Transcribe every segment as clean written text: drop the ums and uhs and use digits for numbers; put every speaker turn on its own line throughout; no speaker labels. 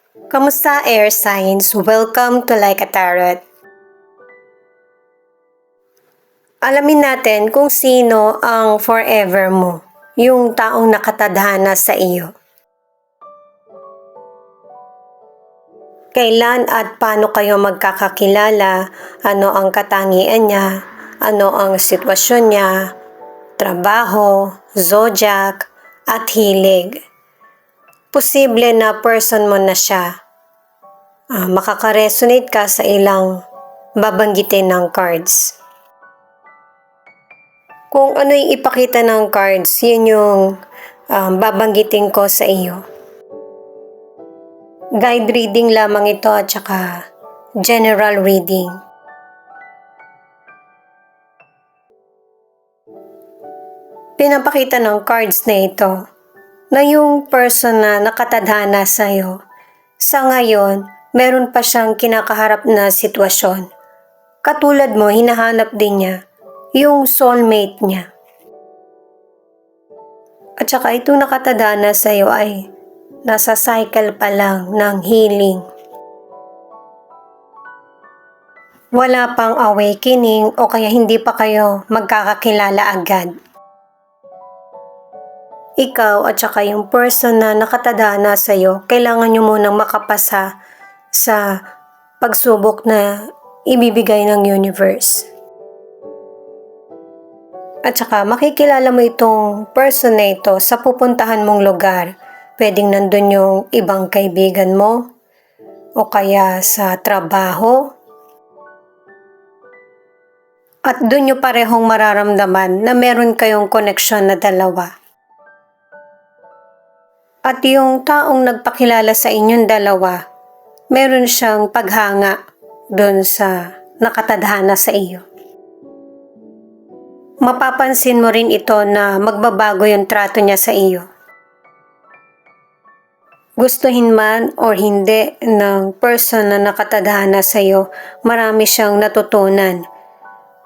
Kamusta air signs? Welcome to Like a Tarot. Alamin natin kung sino ang forever mo, yung taong nakatadhana sa iyo. Kailan at paano kayo magkakakilala, ano ang katangian niya, ano ang sitwasyon niya, trabaho, zodiac, at hilig. Posible na person mo na siya. Makaka-resonate ka sa ilang babanggitin ng cards. Kung ano yung ipakita ng cards, yun yung babanggitin ko sa iyo. Guide reading lamang ito at saka general reading. Pinapakita ng cards na ito na yung person na nakatadhana sa iyo, sa ngayon, meron pa siyang kinakaharap na sitwasyon. Katulad mo, hinahanap din niya yung soulmate niya. At saka itong nakatadhana sa iyo ay nasa cycle pa lang ng healing. Wala pang awakening o kaya hindi pa kayo magkakakilala agad. Ikaw at saka yung person na nakatadhana sa iyo, kailangan nyo munang makapasa sa pagsubok na ibibigay ng universe. At saka makikilala mo itong person na ito sa pupuntahan mong lugar. Pwedeng nandun yung ibang kaibigan mo o kaya sa trabaho. At dun nyo parehong mararamdaman na meron kayong koneksyon na dalawa. At yung taong nagpakilala sa inyong dalawa, meron siyang paghanga dun sa nakatadhana sa iyo. Mapapansin mo rin ito na magbabago yung trato niya sa iyo. Gustuhin man or hindi ng person na nakatadhana sa iyo, marami siyang natutunan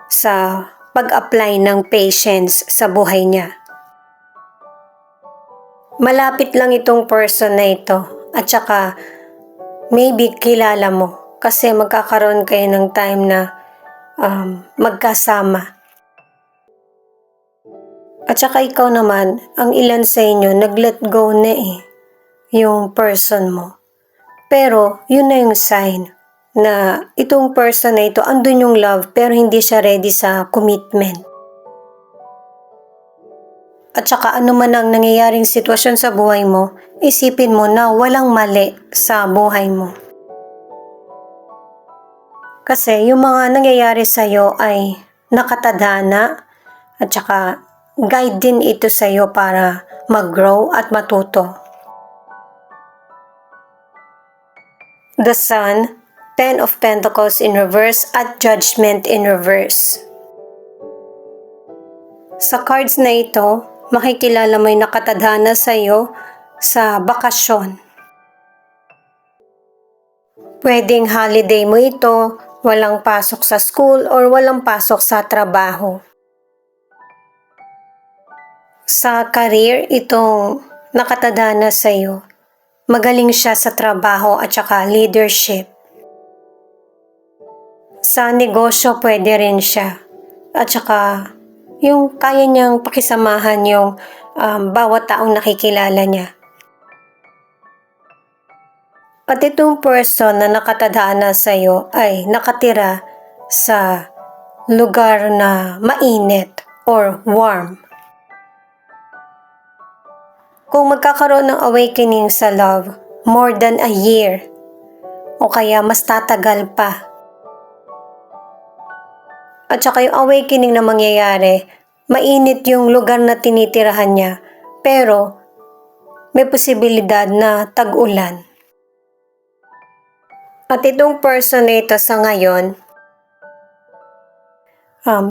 sa pag-apply ng patience sa buhay niya. Malapit lang itong person na ito at saka maybe kilala mo kasi magkakaroon kayo ng time na magkasama. At saka ikaw naman, ang ilan sa inyo nag-let go na yung person mo. Pero yun na yung sign na itong person na ito, andun yung love pero hindi siya ready sa commitment. At saka ano man ang nangyayaring sitwasyon sa buhay mo, isipin mo na walang mali sa buhay mo. Kasi yung mga nangyayari sa'yo ay nakatadhana at saka guide din ito sa'yo para mag-grow at matuto. The Sun, Ten of Pentacles in reverse at Judgment in reverse. Sa cards na ito, makikilala mo yung nakatadhana sa iyo sa bakasyon. Pwedeng holiday mo ito, walang pasok sa school or walang pasok sa trabaho. Sa career, itong nakatadhana sa iyo, magaling siya sa trabaho at saka leadership. Sa negosyo, pwede rin siya. At saka, yung kaya niyang pakisamahan yung bawat taong nakikilala niya. At itong person na nakatadhana sa iyo ay nakatira sa lugar na mainit or warm. Kung magkakaroon ng awakening sa love, more than a year, o kaya mas tatagal pa. At saka yung awakening na mangyayari, mainit yung lugar na tinitirahan niya, pero may posibilidad na tag-ulan. At itong person na ito sa ngayon,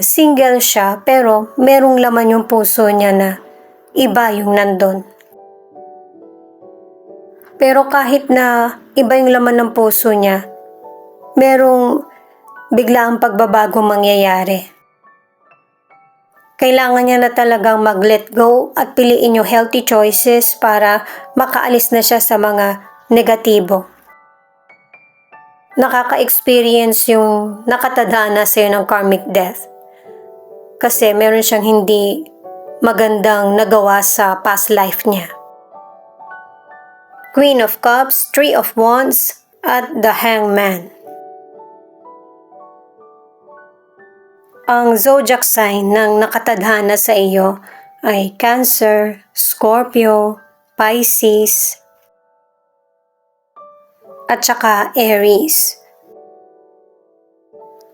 single siya, pero merong laman yung puso niya na iba yung nandun. Pero kahit na iba yung laman ng puso niya, merong biglaang pagbabago mangyayari. Kailangan niya na talagang mag-let go at piliin yung healthy choices para makaalis na siya sa mga negatibo. nakaka-experience yung nakatadhana sa'yo ng karmic death. Kasi meron siyang hindi magandang nagawa sa past life niya. Queen of Cups, Three of Wands, at the Hangman. Ang zodiac sign ng nakatadhana sa iyo ay Cancer, Scorpio, Pisces, at saka Aries.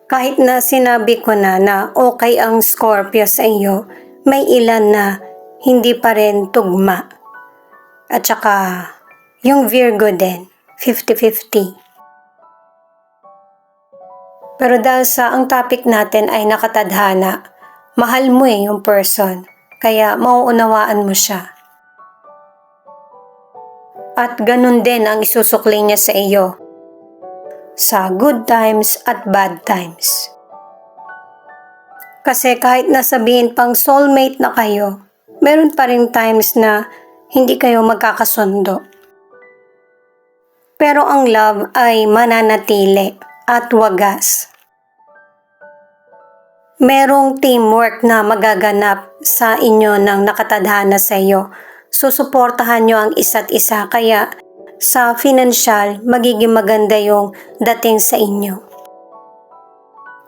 Kahit na sinabi ko na okay ang Scorpio sa iyo, may ilan na hindi pa rin tugma. At saka yung Virgo din, 50-50. Pero dahil sa ang topic natin ay nakatadhana, mahal mo yung person, kaya mauunawaan mo siya. At ganun din ang isusukli niya sa iyo, sa good times at bad times. Kasi kahit nasabihin pang soulmate na kayo, meron pa rin times na hindi kayo magkakasundo. Pero ang love ay mananatili at wagas. Merong teamwork na magaganap sa inyo ng nakatadhana sa iyo. Susuportahan nyo ang isa't isa, kaya sa financial magiging maganda yung dating sa inyo.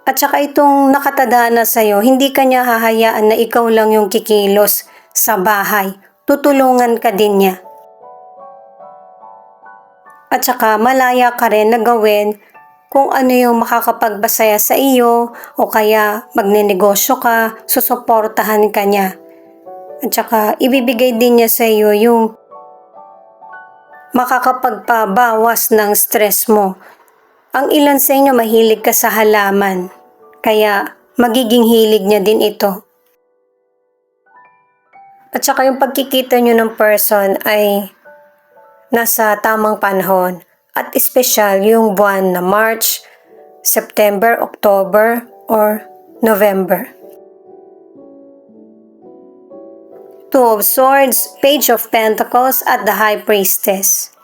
At saka itong nakatadhana sa iyo, hindi kanya hahayaan na ikaw lang yung kikilos sa bahay. Tutulungan ka din niya. At saka malaya ka rin na gawin kung ano yung makakapagbasaya sa iyo, o kaya magnenegosyo ka, susuportahan ka niya. At saka ibibigay din niya sa iyo yung makakapagpabawas ng stress mo. Ang ilan sa inyo mahilig ka sa halaman, kaya magiging hilig niya din ito. At saka yung pagkikita nyo ng person ay nasa tamang panahon, at espesyal yung buwan na March, September, October, or November. Two of Swords, Page of Pentacles, at the High Priestess.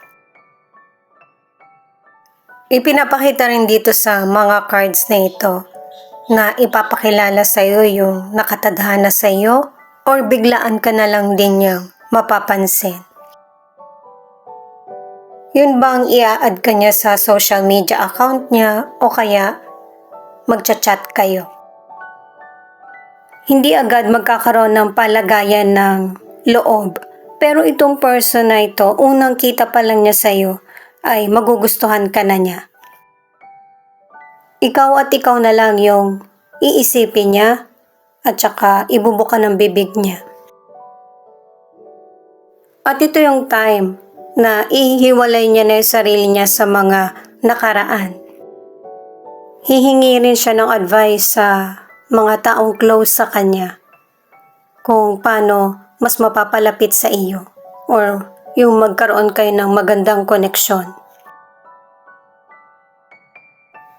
Ipinapakita rin dito sa mga cards na ito na ipapakilala sa iyo yung nakatadhana sa iyo, or biglaan ka na lang din niyang mapapansin. Yun bang i-add ka niya sa social media account niya, o kaya magchat-chat kayo? Hindi agad magkakaroon ng palagayan ng loob, pero itong person na ito, unang kita pa lang niya sa iyo ay magugustuhan ka na niya. Ikaw at ikaw na lang yung iisipin niya, at saka ibubuka ng bibig niya. At ito yung time na ihiwalay niya na yung sarili niya sa mga nakaraan. Hihingi rin siya ng advice sa mga taong close sa kanya kung paano mas mapapalapit sa iyo, or yung magkaroon kayo ng magandang koneksyon.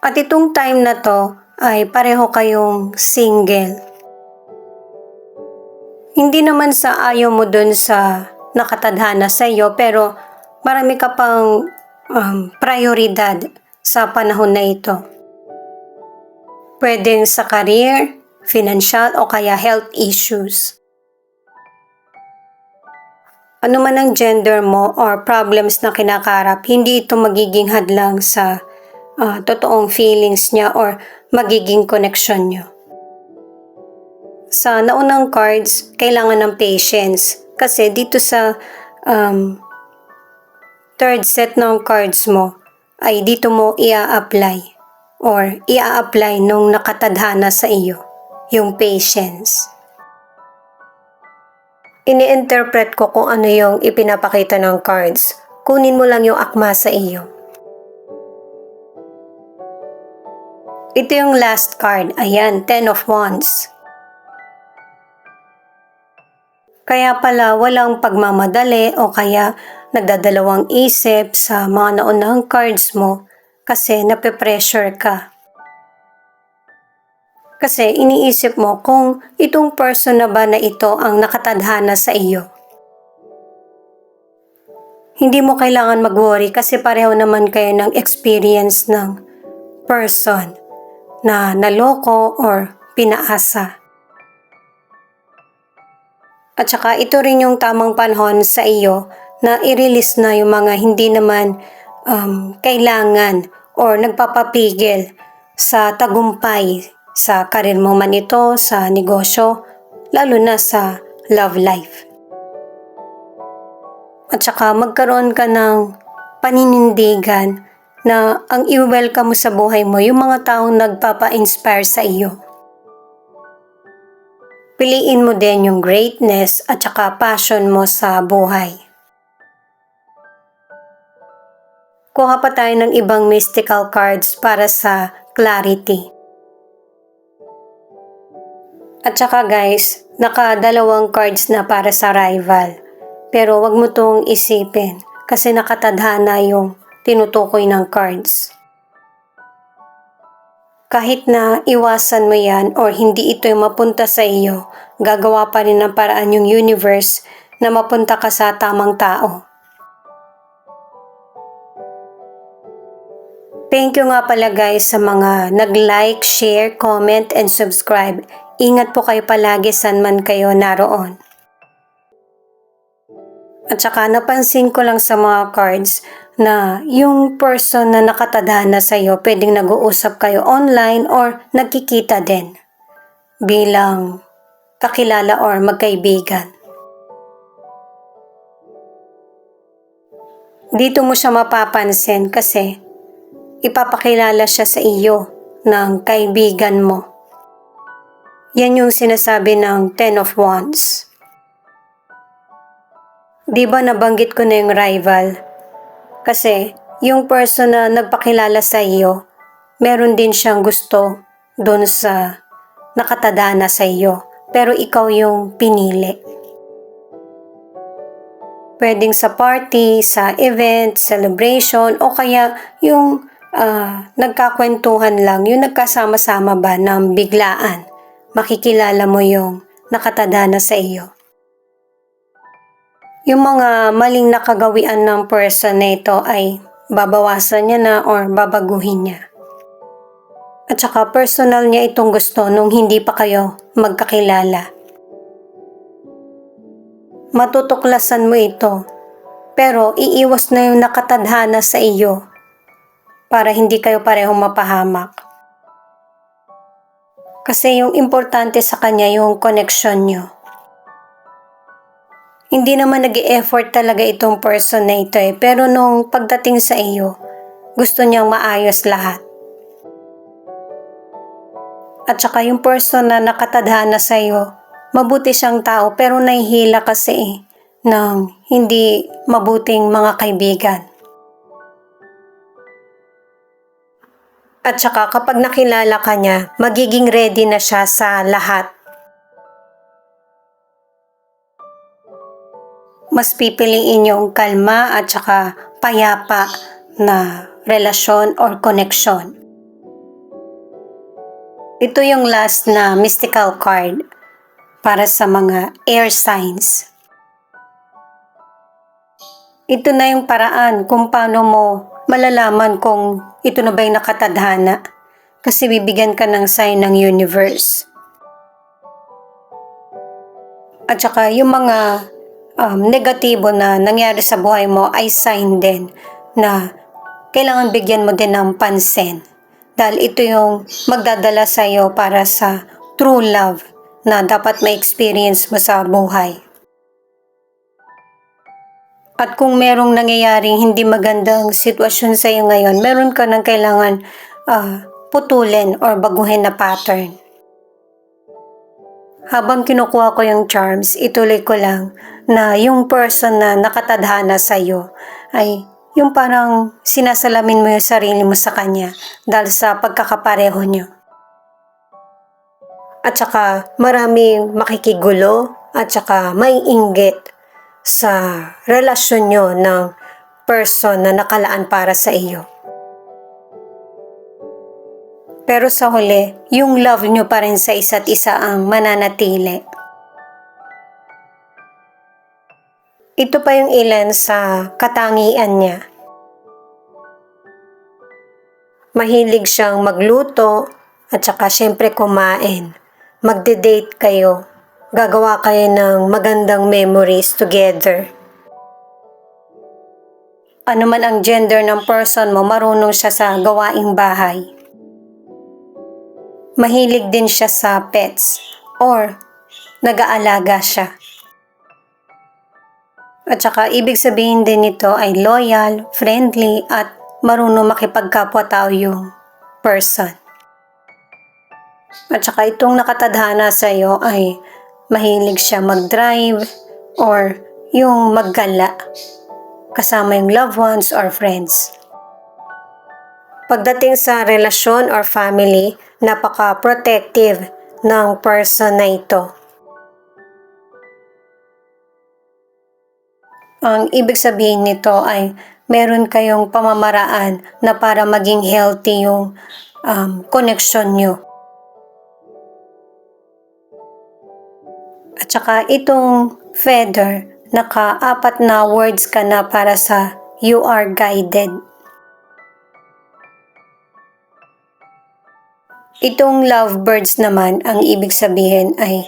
At itong time na to ay pareho kayong single. Hindi naman sa ayaw mo dun sa nakatadhana sa iyo, pero marami ka pang prioridad sa panahon na ito. Pwedeng sa career, financial, o kaya health issues. Ano man ang gender mo or problems na kinakarap, hindi ito magiging hadlang sa totoong feelings niya or magiging connection niyo. Sa naunang cards, kailangan ng patience. Kasi dito sa third set ng cards mo, ay dito mo ia-apply or ia-apply nung nakatadhana sa iyo, yung patience. Ini-interpret ko kung ano yung ipinapakita ng cards. Kunin mo lang yung akma sa iyo. Ito yung last card. Ayan, Ten of Wands. Kaya pala walang pagmamadali o kaya nagdadalawang isip sa mga naunahang cards mo kasi nape-pressure ka. Kasi iniisip mo kung itong person na ba na ito ang nakatadhana sa iyo. hindi mo kailangan mag-worry kasi pareho naman kayo ng experience ng person na naloko or pinaasa. At saka ito rin yung tamang panahon sa iyo na i-release na yung mga hindi naman kailangan or nagpapapigil sa tagumpay sa karir mo man ito, sa negosyo, lalo na sa love life. At saka magkaroon ka ng paninindigan na ang i-welcome mo sa buhay mo yung mga taong nagpapa-inspire sa iyo. Piliin mo din yung greatness at saka passion mo sa buhay. Kuha pa tayo ng ibang mystical cards para sa clarity. At saka guys, nakadalawang cards na para sa rival. Pero wag mo tong isipin kasi nakatadhana yung tinutukoy ng cards. Kahit na iwasan mo yan or hindi ito yung mapunta sa iyo, gagawa pa rin ng paraan yung universe na mapunta ka sa tamang tao. Thank you nga pala guys sa mga nag-like, share, comment, and subscribe. Ingat po kayo palagi saan man kayo naroon. At saka napansin ko lang sa mga cards na yung person na nakatadhana sa iyo pwedeng nag-uusap kayo online or nagkikita din bilang kakilala or magkaibigan. Dito mo siya mapapansin kasi ipapakilala siya sa iyo ng kaibigan mo. Yan yung sinasabi ng Ten of Wands. Di ba nabanggit ko na yung rival? Kasi yung person na nagpakilala sa iyo, meron din siyang gusto doon sa nakatadhana sa iyo. Pero ikaw yung pinili. Pwedeng sa party, sa event, celebration, o kaya yung nagkakwentuhan lang, yung nagkasama-sama ba ng biglaan. Makikilala mo yung nakatadhana sa iyo. Yung mga maling nakagawian ng person na ito ay babawasan niya na or babaguhin niya. At saka personal niya itong gusto nung hindi pa kayo magkakilala. Matutuklasan mo ito, pero iiwas na yung nakatadhana sa iyo para hindi kayo parehong mapahamak. Kasi yung importante sa kanya yung connection nyo. Hindi naman nag-e-effort talaga itong person na ito pero nung pagdating sa iyo, gusto niyang maayos lahat. At saka yung person na nakatadhana sa iyo, mabuti siyang tao pero nahihila kasi ng hindi mabuting mga kaibigan. At saka kapag nakilala ka niya, magiging ready na siya sa lahat. Mas pipiliin yung kalma at saka payapa na relasyon or connection. Ito yung last na mystical card para sa mga air signs. Ito na yung paraan kung paano mo malalaman kung ito na ba yung nakatadhana kasi bibigyan ka ng sign ng universe. At saka yung mga negatibo na nangyari sa buhay mo ay sign din na kailangan bigyan mo din ng pansin dahil ito yung magdadala sa iyo para sa true love na dapat ma-experience mo sa buhay. At kung merong nangyayaring hindi magandang sitwasyon sa iyo ngayon, meron ka ng kailangan putulin or baguhin na pattern. Habang kinukuha ko yung charms, ituloy ko lang na yung person na nakatadhana sa iyo ay yung parang sinasalamin mo yung sarili mo sa kanya dahil sa pagkakapareho nyo. At saka maraming makikigulo at saka may inggit sa relasyon nyo ng person na nakalaan para sa iyo. Pero sa huli, yung love nyo pa rin sa isa't isa ang mananatili. Ito pa yung ilan sa katangian niya. Mahilig siyang magluto at saka syempre kumain. Magde-date kayo. Gagawa kayo ng magandang memories together. Ano man ang gender ng person mo, marunong siya sa gawaing bahay. Mahilig din siya sa pets or nag-aalaga siya. At saka ibig sabihin din nito ay loyal, friendly at marunong makipagkapwa-tao yung person. At saka itong nakatadhana sa iyo ay mahilig siya mag-drive or yung maggala kasama yung loved ones or friends. Pagdating sa relasyon or family, napaka-protective ng person na ito. Ang ibig sabihin nito ay meron kayong pamamaraan na para maging healthy yung connection nyo. At saka itong feather, naka-4 na words ka na para sa you are guided. Itong lovebirds naman, ang ibig sabihin ay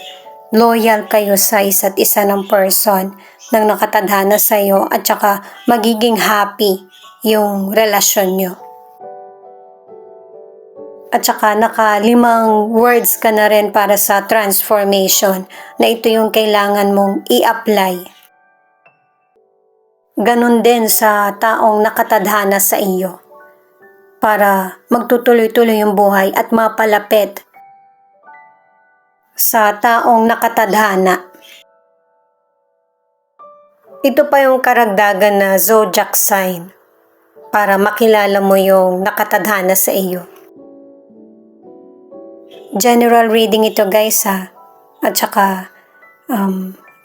loyal kayo sa isa't isa ng person nang nakatadhana sa iyo at saka magiging happy yung relasyon nyo. At saka naka-5 words ka na rin para sa transformation na ito yung kailangan mong i-apply. Ganon din sa taong nakatadhana sa iyo para magtutuloy-tuloy yung buhay at mapalapit sa taong nakatadhana. Ito pa yung karagdagan na zodiac sign para makilala mo yung nakatadhana sa iyo. General reading ito guys ha, at saka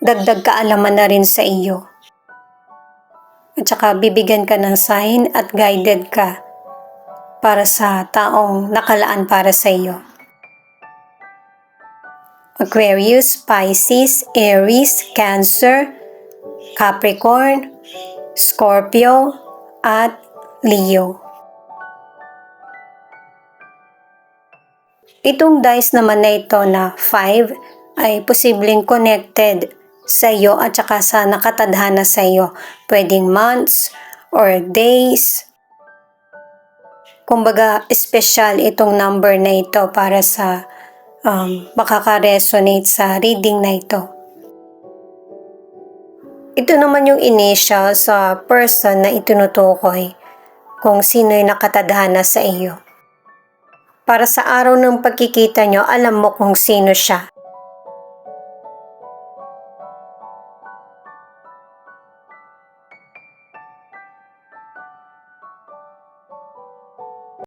dagdag kaalaman na rin sa iyo. At saka bibigyan ka ng sign at guided ka para sa taong nakalaan para sa iyo. Aquarius, Pisces, Aries, Cancer, Capricorn, Scorpio, at Leo. Itong dice naman na ito na 5 ay posibleng connected sa iyo at saka sa nakatadhana sa iyo. Pwedeng months or days. Kumbaga, special itong number na ito para sa makaka-resonate sa reading na ito. Ito naman yung initial sa person na itinutukoy kung sino yung nakatadhana sa iyo. Para sa araw ng pagkikita nyo, alam mo kung sino siya.